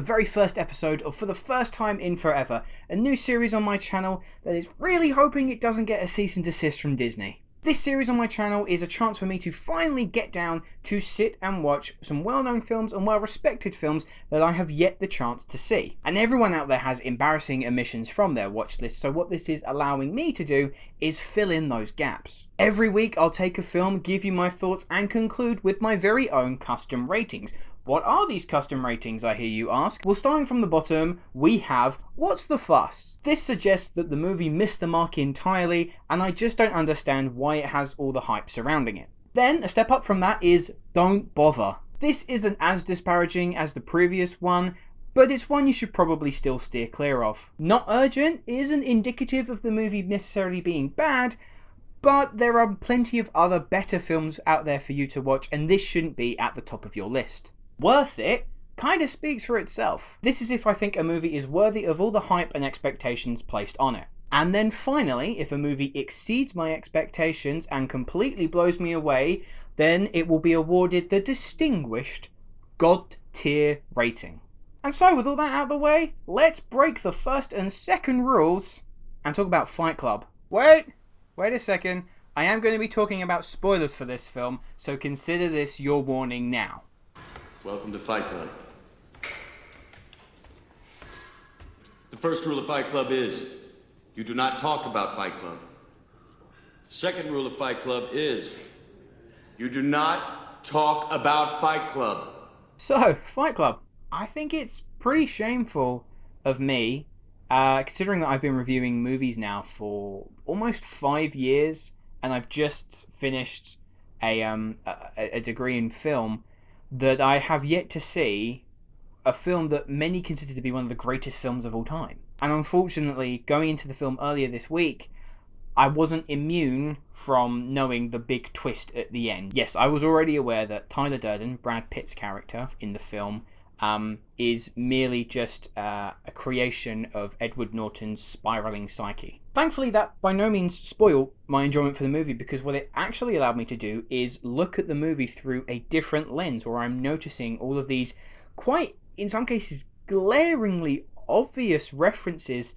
very first episode of For the First Time in Forever, a new series on my channel that is really hoping it doesn't get a cease and desist from Disney. This series on my channel is a chance for me to finally get down to sit and watch some well-known films and well-respected films that I have yet the chance to see. And everyone out there has embarrassing omissions from their watch list, so what this is allowing me to do is fill in those gaps. Every week I'll take a film, give you my thoughts, and conclude with my very own custom ratings. What are these custom ratings, I hear you ask? Well, starting from the bottom, we have What's the Fuss? This suggests that the movie missed the mark entirely, and I just don't understand why it has all the hype surrounding it. Then, a step up from that is Don't Bother. This isn't as disparaging as the previous one, but it's one you should probably still steer clear of. Not Urgent isn't indicative of the movie necessarily being bad, but there are plenty of other better films out there for you to watch, and this shouldn't be at the top of your list. Worth It kinda speaks for itself. This is if I think a movie is worthy of all the hype and expectations placed on it. And then finally, if a movie exceeds my expectations and completely blows me away, then it will be awarded the distinguished God tier rating. And so with all that out of the way, let's break the first and second rules and talk about Fight Club. Wait a second. I am going to be talking about spoilers for this film, so consider this your warning now. Welcome to Fight Club. The first rule of Fight Club is, you do not talk about Fight Club. The second rule of Fight Club is, you do not talk about Fight Club. So, Fight Club. I think it's pretty shameful of me, considering that I've been reviewing movies now for almost 5 years, and I've just finished a degree in film, that I have yet to see a film that many consider to be one of the greatest films of all time. And unfortunately, going into the film earlier this week, I wasn't immune from knowing the big twist at the end. Yes, I was already aware that Tyler Durden, Brad Pitt's character in the film, is merely just a creation of Edward Norton's spiraling psyche. Thankfully, that by no means spoiled my enjoyment for the movie, because what it actually allowed me to do is look at the movie through a different lens, where I'm noticing all of these quite, in some cases, glaringly obvious references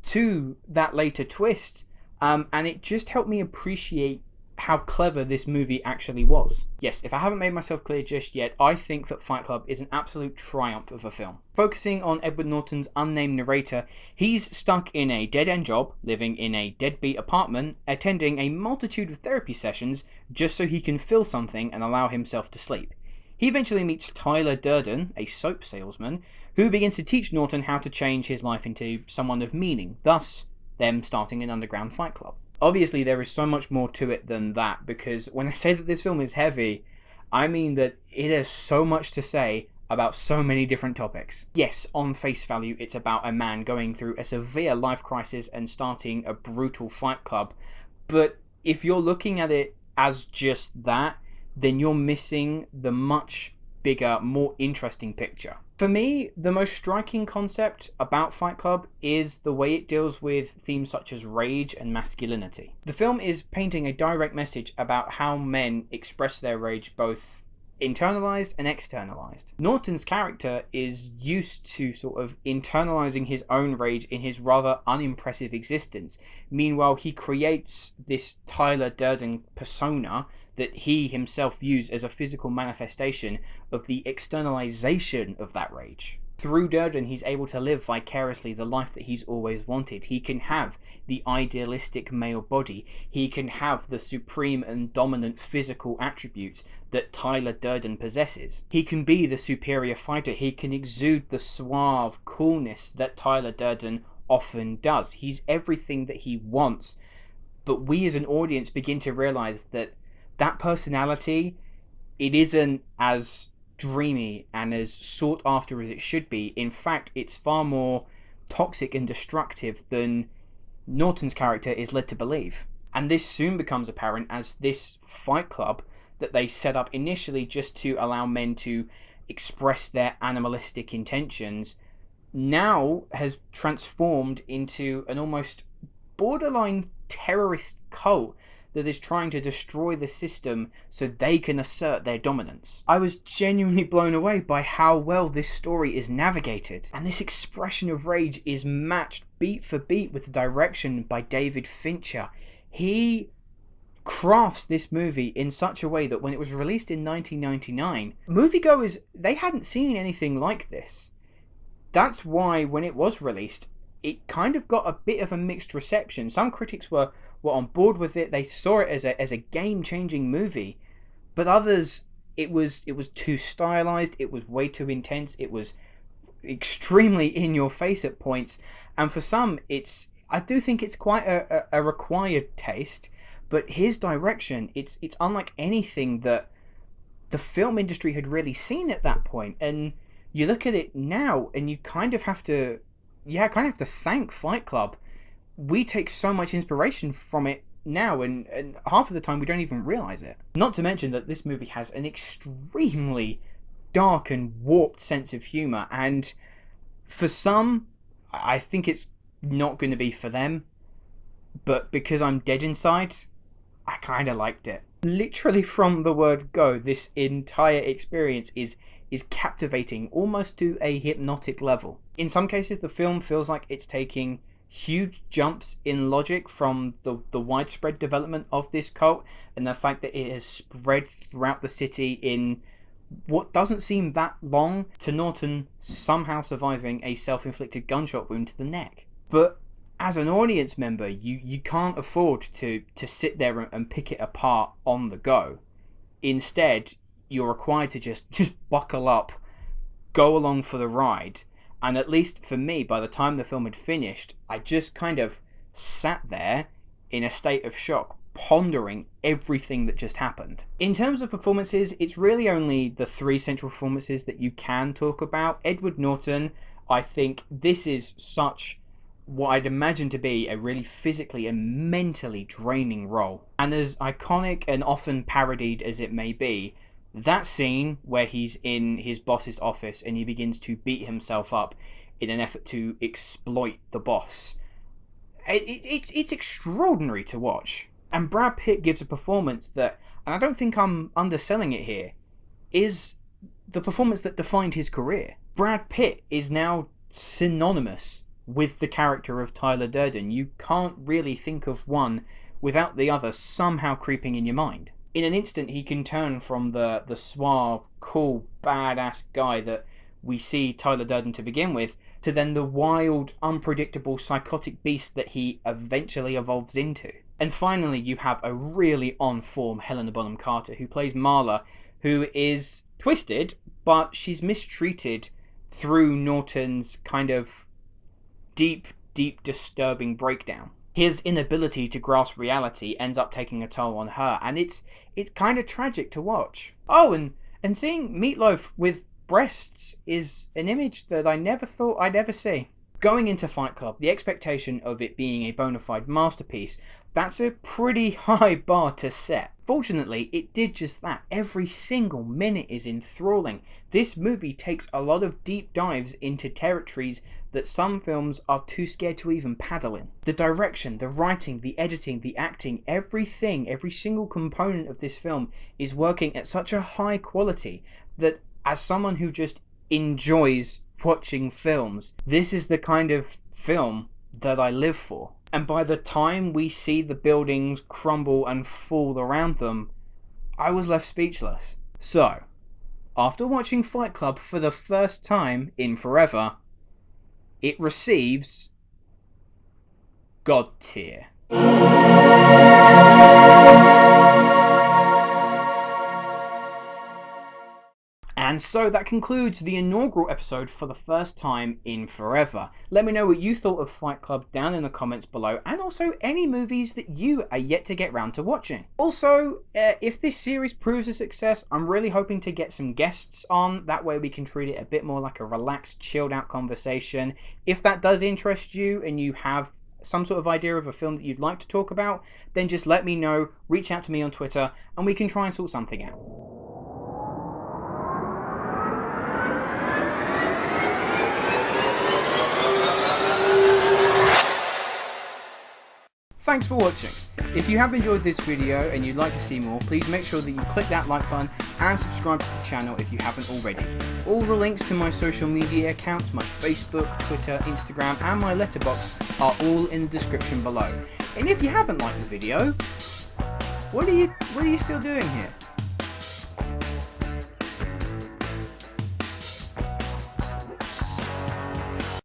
to that later twist, and it just helped me appreciate how clever this movie actually was. Yes, if I haven't made myself clear just yet, I think that Fight Club is an absolute triumph of a film. Focusing on Edward Norton's unnamed narrator, he's stuck in a dead-end job, living in a deadbeat apartment, attending a multitude of therapy sessions just so he can feel something and allow himself to sleep. He eventually meets Tyler Durden, a soap salesman, who begins to teach Norton how to change his life into someone of meaning, thus them starting an underground fight club. Obviously, there is so much more to it than that, because when I say that this film is heavy, I mean that it has so much to say about so many different topics. Yes, on face value, it's about a man going through a severe life crisis and starting a brutal fight club, but if you're looking at it as just that, then you're missing the much bigger, more interesting picture. For me, the most striking concept about Fight Club is the way it deals with themes such as rage and masculinity. The film is painting a direct message about how men express their rage, both internalized and externalized. Norton's character is used to sort of internalizing his own rage in his rather unimpressive existence. Meanwhile, he creates this Tyler Durden persona that he himself views as a physical manifestation of the externalization of that rage. Through Durden, he's able to live vicariously the life that he's always wanted. He can have the idealistic male body. He can have the supreme and dominant physical attributes that Tyler Durden possesses. He can be the superior fighter. He can exude the suave coolness that Tyler Durden often does. He's everything that he wants. But we as an audience begin to realize that that personality, it isn't as dreamy and as sought after as it should be. In fact, it's far more toxic and destructive than Norton's character is led to believe. And this soon becomes apparent as this fight club that they set up initially just to allow men to express their animalistic intentions now has transformed into an almost borderline terrorist cult that is trying to destroy the system so they can assert their dominance. I was genuinely blown away by how well this story is navigated, and this expression of rage is matched beat for beat with the direction by David Fincher. He crafts this movie in such a way that when it was released in 1999, moviegoers, they hadn't seen anything like this. That's why when it was released, it kind of got a bit of a mixed reception. Some critics were on board with it. They saw it as a game-changing movie, but others, it was too stylized. It was way too intense. It was extremely in your face at points, and for some, I do think it's quite a required taste. But his direction, it's unlike anything that the film industry had really seen at that point. And you look at it now, and you kind of have to thank Fight Club. We take so much inspiration from it now, and half of the time we don't even realize it. Not to mention that this movie has an extremely dark and warped sense of humor, and for some, I think it's not going to be for them, but because I'm dead inside, I kind of liked it. Literally from the word go, this entire experience is captivating almost to a hypnotic level. In some cases, the film feels like it's taking huge jumps in logic from the widespread development of this cult and the fact that it has spread throughout the city in what doesn't seem that long, to Norton somehow surviving a self-inflicted gunshot wound to the neck. But as an audience member, you can't afford to sit there and pick it apart on the go. Instead, you're required to just buckle up, go along for the ride, and at least for me, by the time the film had finished, I just kind of sat there in a state of shock, pondering everything that just happened. In terms of performances, it's really only the three central performances that you can talk about. Edward Norton, I think this is such what I'd imagine to be a really physically and mentally draining role. And as iconic and often parodied as it may be, that scene where he's in his boss's office and he begins to beat himself up in an effort to exploit the boss, it's extraordinary to watch. And Brad Pitt gives a performance that, and I don't think I'm underselling it here, is the performance that defined his career. Brad Pitt is now synonymous with the character of Tyler Durden. You can't really think of one without the other somehow creeping in your mind. In an instant, he can turn from the suave, cool, badass guy that we see Tyler Durden to begin with, to then the wild, unpredictable, psychotic beast that he eventually evolves into. And finally, you have a really on-form Helena Bonham Carter, who plays Marla, who is twisted, but she's mistreated through Norton's kind of deep, disturbing breakdown. His inability to grasp reality ends up taking a toll on her, and it's kind of tragic to watch. Oh, and seeing Meatloaf with breasts is an image that I never thought I'd ever see. Going into Fight Club, the expectation of it being a bona fide masterpiece, that's a pretty high bar to set. Fortunately, it did just that. Every single minute is enthralling. This movie takes a lot of deep dives into territories that some films are too scared to even paddle in. The direction, the writing, the editing, the acting, everything, every single component of this film is working at such a high quality that as someone who just enjoys watching films, this is the kind of film that I live for. And by the time we see the buildings crumble and fall around them, I was left speechless. So, after watching Fight Club for the first time in forever, it receives God tier. And so that concludes the inaugural episode for the first time in forever. Let me know what you thought of Fight Club down in the comments below, and also any movies that you are yet to get round to watching. Also, if this series proves a success, I'm really hoping to get some guests on. That way we can treat it a bit more like a relaxed, chilled out conversation. If that does interest you and you have some sort of idea of a film that you'd like to talk about, then just let me know, reach out to me on Twitter, and we can try and sort something out. Thanks for watching. If you have enjoyed this video and you'd like to see more, please make sure that you click that like button and subscribe to the channel if you haven't already. All the links to my social media accounts, my Facebook, Twitter, Instagram and my letterbox are all in the description below. And if you haven't liked the video, what are you still doing here?